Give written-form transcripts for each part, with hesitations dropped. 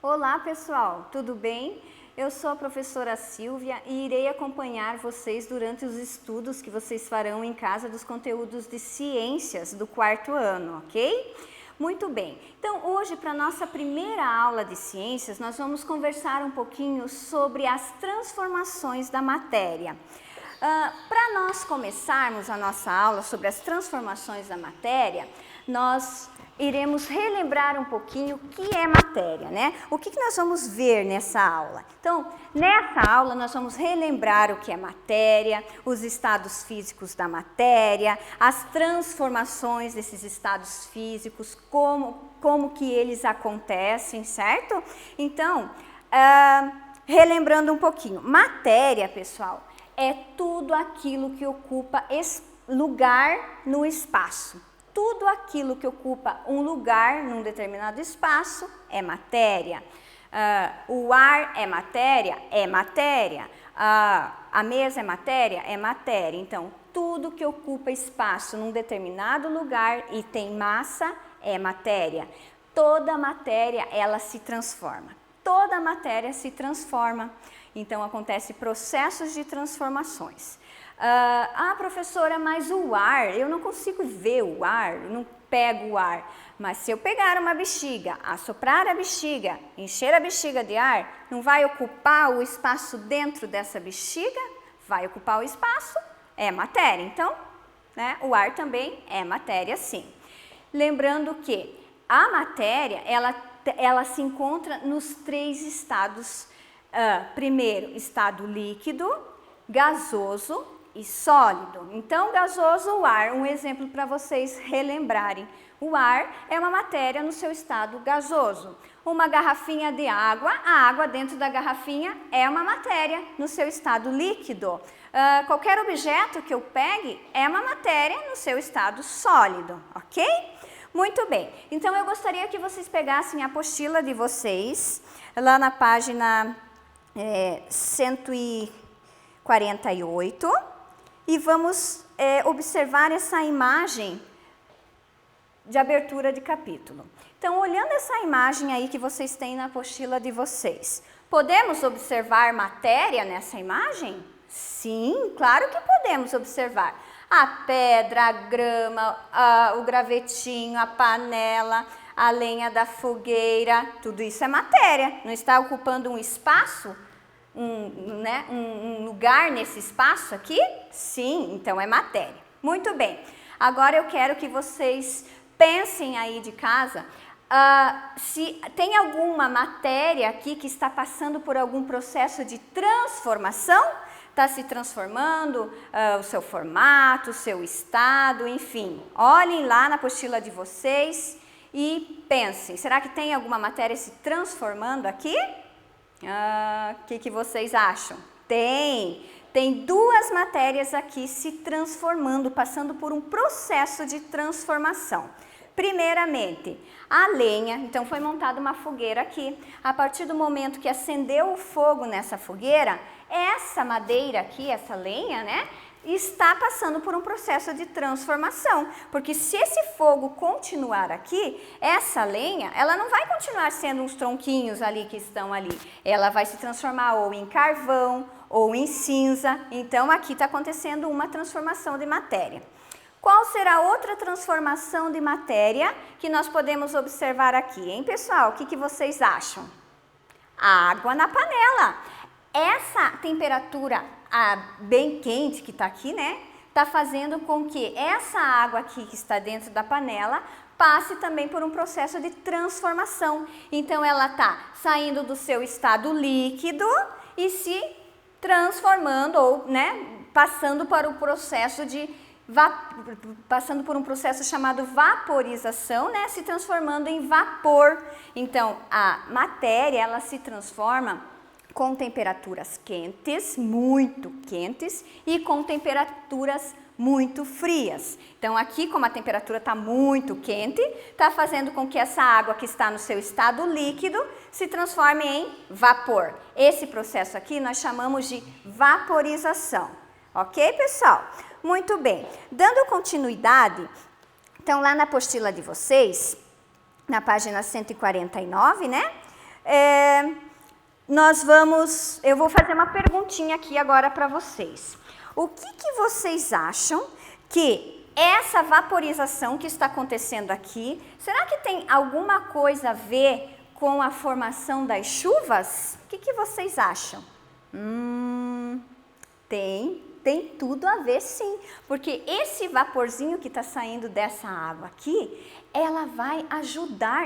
Olá pessoal, tudo bem? Eu sou a professora Silvia e irei acompanhar vocês durante os estudos que vocês farão em casa dos conteúdos de ciências do quarto ano, ok? Muito bem, então hoje para nossa primeira aula de ciências nós vamos conversar um pouquinho sobre as transformações da matéria. Para nós começarmos a nossa aula sobre as transformações da matéria, nós iremos relembrar um pouquinho o que é matéria, né? O que nós vamos ver nessa aula? Então, nessa aula nós vamos relembrar o que é matéria, os estados físicos da matéria, as transformações desses estados físicos, como que eles acontecem, certo? Então, relembrando um pouquinho, matéria, pessoal, é tudo aquilo que ocupa lugar no espaço. Tudo aquilo que ocupa um lugar num determinado espaço é matéria. O ar é matéria? É matéria. A mesa é matéria? É matéria. Então, tudo que ocupa espaço num determinado lugar e tem massa é matéria. Toda matéria, ela se transforma. Toda matéria se transforma. Então, acontece processos de transformações. Professora, mas o ar, eu não consigo ver o ar, eu não pego o ar. Mas se eu pegar uma bexiga, assoprar a bexiga, encher a bexiga de ar, não vai ocupar o espaço dentro dessa bexiga? Vai ocupar o espaço, é matéria. Então, né, o ar também é matéria, sim. Lembrando que a matéria, ela se encontra nos três estados. Primeiro, estado líquido, gasoso e sólido. Então, gasoso, o ar, um exemplo para vocês relembrarem. O ar é uma matéria no seu estado gasoso. Uma garrafinha de água, a água dentro da garrafinha é uma matéria no seu estado líquido. Qualquer objeto que eu pegue é uma matéria no seu estado sólido, ok? Muito bem, então eu gostaria que vocês pegassem a apostila de vocês, lá na página 148, e vamos observar essa imagem de abertura de capítulo. Então, olhando essa imagem aí que vocês têm na apostila de vocês, podemos observar matéria nessa imagem? Sim, claro que podemos observar. A pedra, a grama, o gravetinho, a panela, a lenha da fogueira, tudo isso é matéria. Não está ocupando um espaço? Um lugar nesse espaço aqui? Sim, então é matéria. Muito bem, agora eu quero que vocês pensem aí de casa, se tem alguma matéria aqui que está passando por algum processo de transformação, está se transformando, o seu formato, o seu estado, enfim. Olhem lá na apostila de vocês e pensem, será que tem alguma matéria se transformando aqui? O que vocês acham? Tem duas matérias aqui se transformando, passando por um processo de transformação. Primeiramente, a lenha, então foi montada uma fogueira aqui. A partir do momento que acendeu o fogo nessa fogueira, essa madeira aqui, essa lenha, né, está passando por um processo de transformação, porque se esse fogo continuar aqui, essa lenha, ela não vai continuar sendo uns tronquinhos ali que estão ali, ela vai se transformar ou em carvão ou em cinza. Então aqui está acontecendo uma transformação de matéria. Qual será outra transformação de matéria que nós podemos observar aqui, hein, pessoal? O que vocês acham? A água na panela. Essa temperatura bem quente que está aqui, né, está fazendo com que essa água aqui que está dentro da panela passe também por um processo de transformação. Então, ela está saindo do seu estado líquido e se transformando, ou, né, passando por um processo chamado vaporização, né, se transformando em vapor. Então, a matéria, ela se transforma com temperaturas quentes, muito quentes, e com temperaturas muito frias. Então, aqui, como a temperatura está muito quente, está fazendo com que essa água que está no seu estado líquido se transforme em vapor. Esse processo aqui nós chamamos de vaporização. Ok, pessoal? Muito bem. Dando continuidade, então, lá na apostila de vocês, na página 149, né? eu vou fazer uma perguntinha aqui agora para vocês. O que vocês acham que essa vaporização que está acontecendo aqui, será que tem alguma coisa a ver com a formação das chuvas? O que vocês acham? Tem tudo a ver sim, porque esse vaporzinho que está saindo dessa água aqui,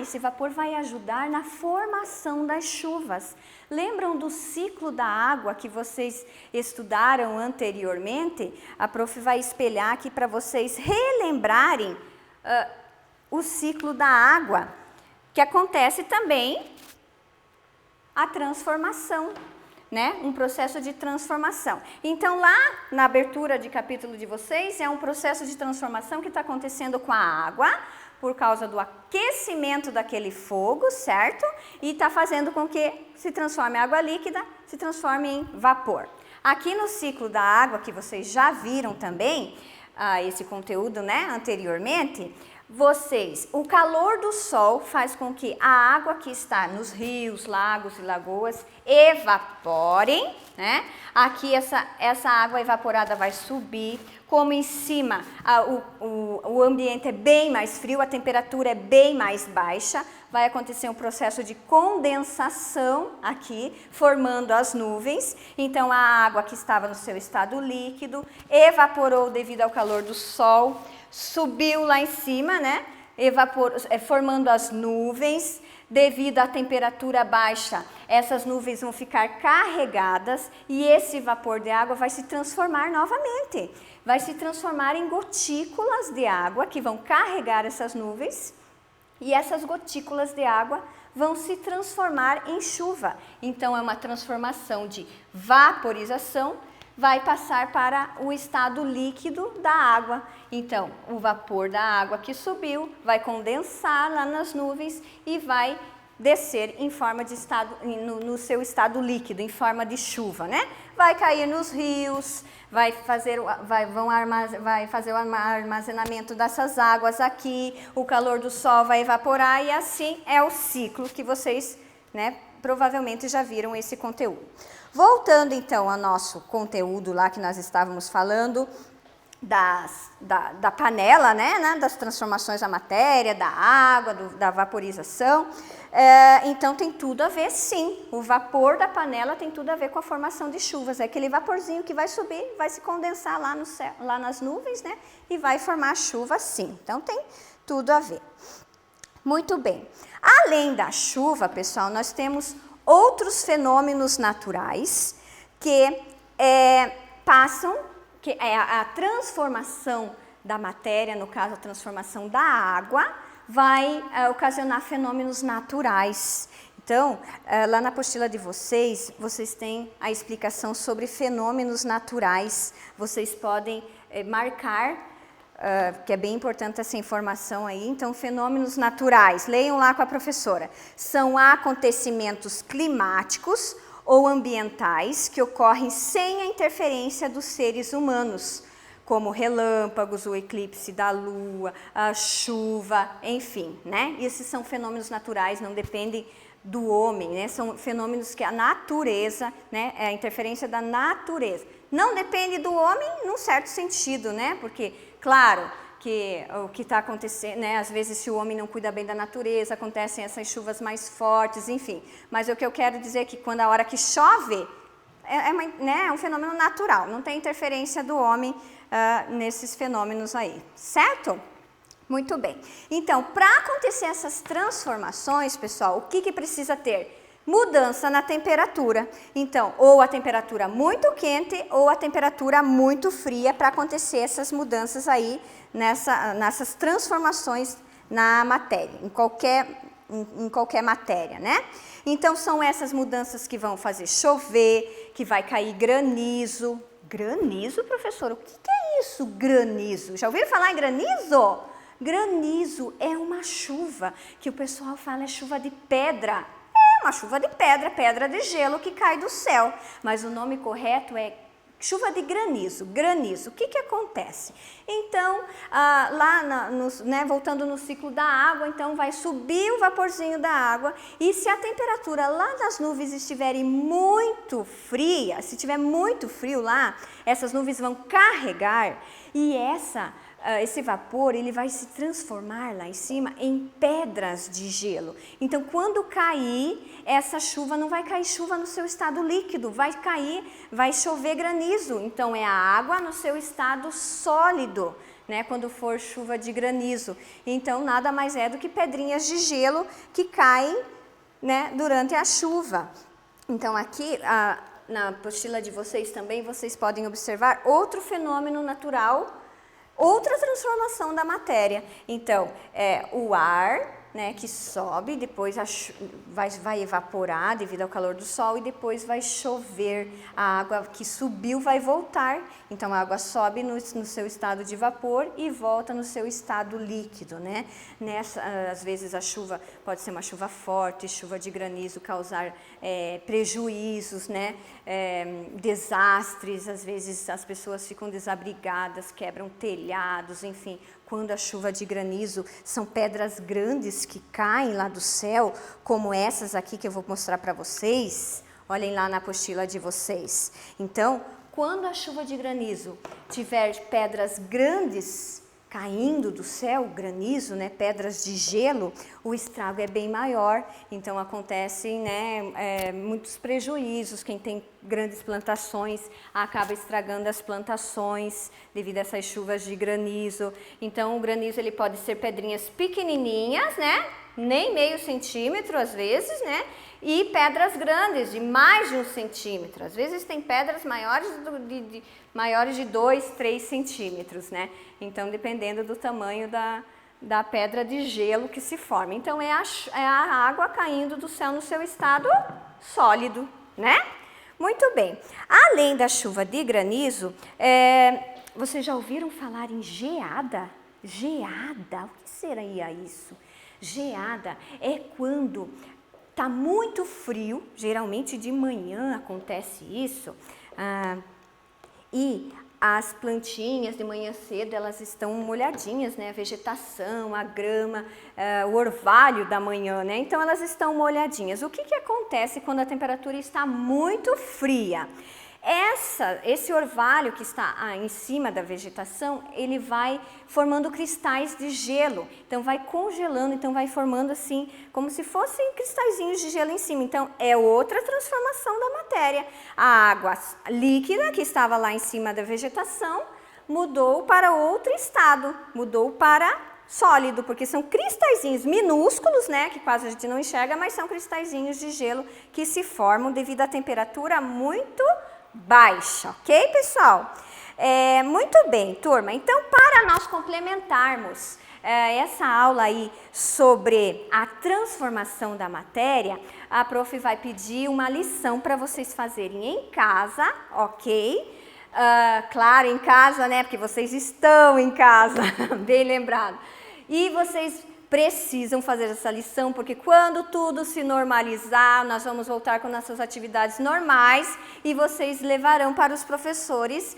esse vapor vai ajudar na formação das chuvas. Lembram do ciclo da água que vocês estudaram anteriormente? A prof vai espelhar aqui para vocês relembrarem o ciclo da água, que acontece também a transformação. Né? Um processo de transformação. Então, lá na abertura de capítulo de vocês, é um processo de transformação que está acontecendo com a água, por causa do aquecimento daquele fogo, certo? E está fazendo com que se transforme a água líquida, se transforme em vapor. Aqui no ciclo da água, que vocês já viram também, esse conteúdo, né, anteriormente, o calor do sol faz com que a água que está nos rios, lagos e lagoas evaporem, né? Aqui essa água evaporada vai subir, como em cima o ambiente é bem mais frio, a temperatura é bem mais baixa, vai acontecer um processo de condensação aqui, formando as nuvens. Então a água que estava no seu estado líquido evaporou devido ao calor do sol, subiu lá em cima, né? Formando as nuvens. Devido à temperatura baixa, essas nuvens vão ficar carregadas e esse vapor de água vai se transformar novamente. Vai se transformar em gotículas de água que vão carregar essas nuvens e essas gotículas de água vão se transformar em chuva. Então é uma transformação de vaporização, vai passar para o estado líquido da água. Então, o vapor da água que subiu vai condensar lá nas nuvens e vai descer em forma de no seu estado líquido, em forma de chuva, né? Vai cair nos rios, vai fazer o armazenamento dessas águas aqui, o calor do sol vai evaporar e assim é o ciclo que vocês, né, provavelmente já viram esse conteúdo. Voltando então ao nosso conteúdo lá que nós estávamos falando, da panela, né, das transformações da matéria, da água, da vaporização, então tem tudo a ver sim, o vapor da panela tem tudo a ver com a formação de chuvas, é aquele vaporzinho que vai subir, vai se condensar lá, no céu, lá nas nuvens, né, e vai formar chuva sim, então tem tudo a ver. Muito bem, além da chuva, pessoal, nós temos outros fenômenos naturais que que é a transformação da matéria, no caso a transformação da água, vai ocasionar fenômenos naturais. Então, lá na apostila de vocês têm a explicação sobre fenômenos naturais. Vocês podem marcar, que é bem importante essa informação aí. Então, fenômenos naturais, leiam lá com a professora. São acontecimentos climáticos ou ambientais que ocorrem sem a interferência dos seres humanos, como relâmpagos, o eclipse da lua, a chuva, enfim, né? Esses são fenômenos naturais, não dependem do homem, né? São fenômenos que a natureza, né? É a interferência da natureza. Não depende do homem num certo sentido, né? Porque, claro, que o que está acontecendo, né? Às vezes se o homem não cuida bem da natureza, acontecem essas chuvas mais fortes, enfim. Mas o que eu quero dizer é que quando a hora que chove, é um fenômeno natural, não tem interferência do homem nesses fenômenos aí, certo? Muito bem. Então, para acontecer essas transformações, pessoal, o que precisa ter? Mudança na temperatura. Então, ou a temperatura muito quente ou a temperatura muito fria para acontecer essas mudanças aí nessas transformações na matéria, em qualquer matéria, né? Então, são essas mudanças que vão fazer chover, que vai cair granizo. Granizo, professor? O que é isso, granizo? Já ouviram falar em granizo? Granizo é uma chuva que o pessoal fala é chuva de pedra. É uma chuva de pedra, pedra de gelo que cai do céu. Mas o nome correto é Chuva de granizo, o que acontece? Então, voltando no ciclo da água, então vai subir o vaporzinho da água e se a temperatura lá das nuvens estiverem muito fria, se tiver muito frio lá, essas nuvens vão carregar e esse vapor ele vai se transformar lá em cima em pedras de gelo. Então, quando cair essa chuva, não vai cair chuva no seu estado líquido, vai chover granizo. Então, é a água no seu estado sólido, né? Quando for chuva de granizo. Então, nada mais é do que pedrinhas de gelo que caem, né, durante a chuva. Então, aqui na apostila de vocês também, vocês podem observar outro fenômeno natural, outra transformação da matéria. Então, o ar, né, que sobe, depois vai evaporar devido ao calor do sol e depois vai chover. A água que subiu vai voltar. Então, a água sobe no seu estado de vapor e volta no seu estado líquido, né? Às vezes a chuva pode ser uma chuva forte, chuva de granizo, causar prejuízos, né? Desastres. Às vezes as pessoas ficam desabrigadas, quebram telhados, enfim. Quando a chuva de granizo são pedras grandes que caem lá do céu, como essas aqui que eu vou mostrar para vocês. Olhem lá na apostila de vocês. Então, quando a chuva de granizo tiver pedras grandes caindo do céu, granizo, né, pedras de gelo, o estrago é bem maior. Então acontecem, né, muitos prejuízos. Quem tem grandes plantações acaba estragando as plantações devido a essas chuvas de granizo. Então o granizo ele pode ser pedrinhas pequenininhas, né, nem meio centímetro às vezes, né, e pedras grandes de mais de 1 centímetro. Às vezes tem pedras maiores de 2, 3 centímetros, né? Então, dependendo do tamanho da pedra de gelo que se forma. Então, é a água caindo do céu no seu estado sólido, né? Muito bem. Além da chuva de granizo, vocês já ouviram falar em geada? Geada? O que seria isso? Geada é quando está muito frio, geralmente de manhã acontece isso, e as plantinhas de manhã cedo elas estão molhadinhas, né? A vegetação, a grama, o orvalho da manhã, né? Então elas estão molhadinhas. O que acontece quando a temperatura está muito fria? Esse orvalho que está em cima da vegetação, ele vai formando cristais de gelo, então vai congelando, então vai formando assim, como se fossem cristalzinhos de gelo em cima. Então é outra transformação da matéria. A água líquida que estava lá em cima da vegetação mudou para outro estado, mudou para sólido, porque são cristalzinhos minúsculos, né, que quase a gente não enxerga, mas são cristalzinhos de gelo que se formam devido à temperatura muito baixa, ok, pessoal? Muito bem, turma. Então, para nós complementarmos essa aula aí sobre a transformação da matéria, a prof vai pedir uma lição para vocês fazerem em casa, ok? Claro, em casa, né? Porque vocês estão em casa, bem lembrado. E vocês precisam fazer essa lição, porque quando tudo se normalizar, nós vamos voltar com nossas atividades normais e vocês levarão para os professores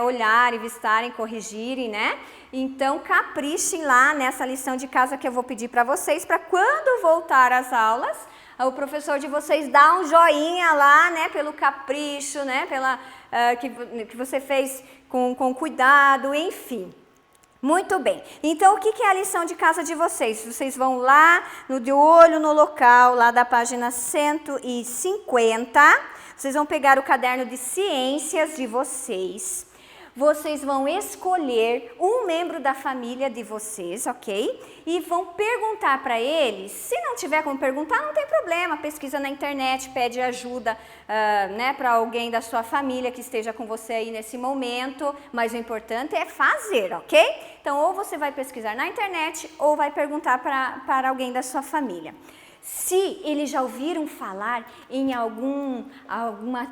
olharem, vistarem, corrigirem, né? Então, caprichem lá nessa lição de casa que eu vou pedir para vocês, para quando voltar às aulas, o professor de vocês dá um joinha lá, né? Pelo capricho, né? Que você fez com cuidado, enfim. Muito bem. Então, o que é a lição de casa de vocês? Vocês vão lá, de olho no local, lá da página 150. Vocês vão pegar o caderno de ciências de vocês. Vocês vão escolher um membro da família de vocês, ok? E vão perguntar para ele. Se não tiver como perguntar, não tem problema. Pesquisa na internet, pede ajuda né, para alguém da sua família que esteja com você aí nesse momento. Mas o importante é fazer, ok? Então, ou você vai pesquisar na internet ou vai perguntar para alguém da sua família. Se eles já ouviram falar em alguma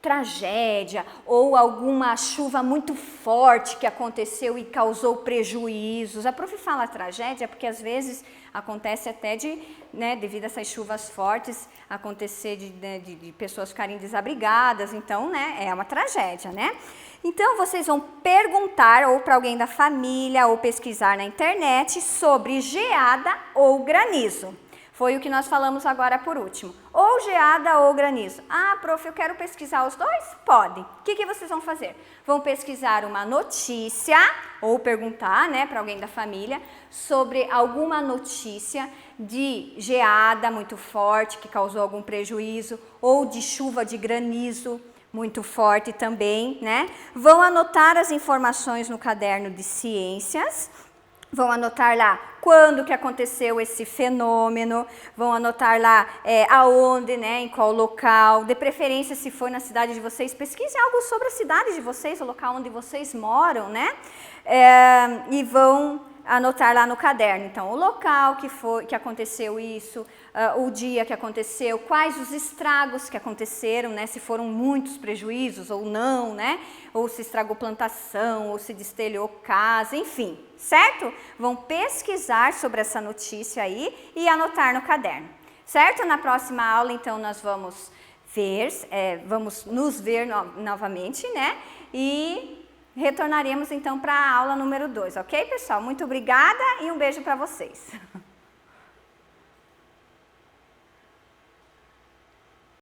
tragédia ou alguma chuva muito forte que aconteceu e causou prejuízos. A prof fala tragédia porque às vezes acontece até devido a essas chuvas fortes, acontecer de pessoas ficarem desabrigadas, então, né, é uma tragédia, né? Então, vocês vão perguntar ou para alguém da família ou pesquisar na internet sobre geada ou granizo. Foi o que nós falamos agora por último. Ou geada ou granizo. Ah, prof, eu quero pesquisar os dois? Podem. O que vocês vão fazer? Vão pesquisar uma notícia ou perguntar, né, para alguém da família sobre alguma notícia de geada muito forte que causou algum prejuízo ou de chuva de granizo muito forte também, né? Vão anotar as informações no caderno de ciências. Vão anotar lá quando que aconteceu esse fenômeno, vão anotar lá aonde, né, em qual local, de preferência se for na cidade de vocês, pesquise algo sobre a cidade de vocês, o local onde vocês moram, né, e vão anotar lá no caderno, então, o local que aconteceu isso, o dia que aconteceu, quais os estragos que aconteceram, né, se foram muitos prejuízos ou não, né, ou se estragou plantação, ou se destelhou casa, enfim, certo? Vão pesquisar sobre essa notícia aí e anotar no caderno, certo? Na próxima aula, então, nós vamos vamos nos ver novamente, né, e retornaremos então para a aula número 2, ok, pessoal? Muito obrigada e um beijo para vocês.